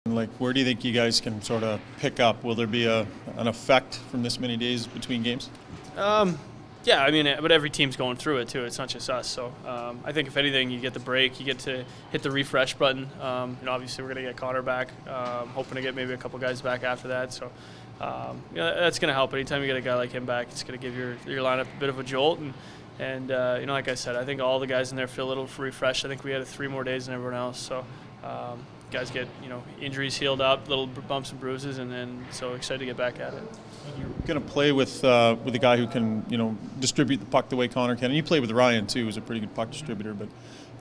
Like, where do you think you guys can sort of pick up? Will there be an effect from this many days between games? Yeah, I mean, but every team's going through it too. It's not just us. So I think if anything, you get the break, you get to hit the refresh button. Obviously, we're going to get Connor back. Hoping to get maybe a couple guys back after that. So that's going to help. Anytime you get a guy like him back, it's going to give your lineup a bit of a jolt. And like I said, I think all the guys in there feel a little refreshed. I think we had 3 more days than everyone else. So guys get injuries healed up, little bumps and bruises, and then so excited to get back at it. You're going to play with a guy who can distribute the puck the way Connor can. And you play with Ryan too, who's a pretty good puck distributor. But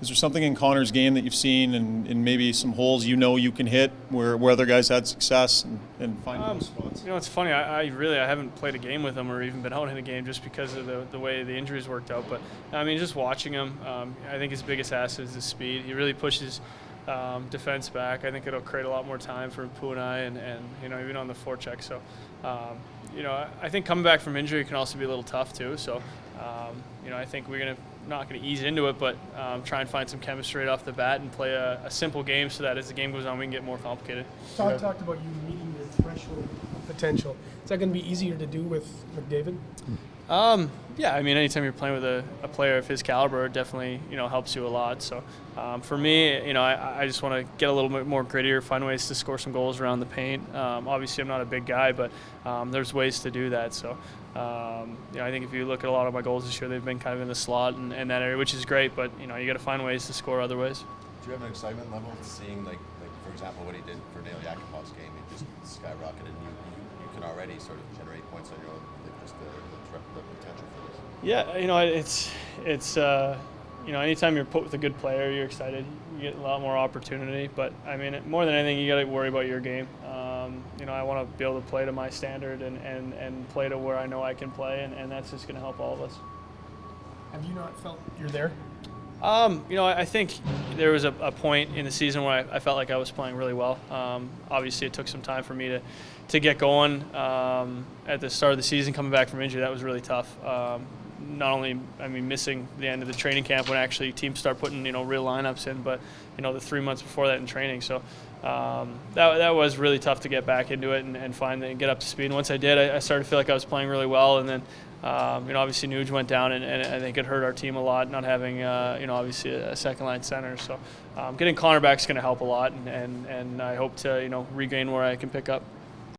is there something in Connor's game that you've seen and maybe some holes you can hit where other guys had success and find those spots? It's funny. I haven't played a game with him or even been out in a game just because of the way the injuries worked out. But I mean, just watching him, I think his biggest asset is his speed. He really pushes defense back. I think it'll create a lot more time for Punai and even on the forecheck. So I think coming back from injury can also be a little tough too. So I think we're not going to ease into it, but try and find some chemistry right off the bat and play a simple game so that as the game goes on we can get more complicated. Todd talked about you meeting your threshold of potential. Is that going to be easier to do with McDavid? Yeah, I mean, anytime you're playing with a player of his caliber, it definitely helps you a lot. So for me, I just want to get a little bit more grittier, find ways to score some goals around the paint. Obviously, I'm not a big guy, but there's ways to do that. So I think if you look at a lot of my goals this year, they've been kind of in the slot and that area, which is great. But you got to find ways to score other ways. Do you have an excitement level seeing like for example what he did for Neil Yakupov's game? He just skyrocketed, and you can already sort of generate points on your own. Just the potential for this. Yeah, it's anytime you're put with a good player, you're excited. You get a lot more opportunity. But I mean, more than anything, you got to worry about your game. I want to be able to play to my standard and play to where I know I can play, and that's just going to help all of us. Have you not felt you're there? I think there was a point in the season where I felt like I was playing really well. Obviously, it took some time for me to get going. At the start of the season, coming back from injury, that was really tough. Not only, missing the end of the training camp when actually teams start putting, real lineups in, but, the 3 months before that in training. So that was really tough to get back into it and get up to speed. And once I did, I started to feel like I was playing really well. And then, obviously Nuge went down, and I think it hurt our team a lot, not having, obviously a second-line center. So getting Connor back is going to help a lot, and I hope to, regain where I can pick up.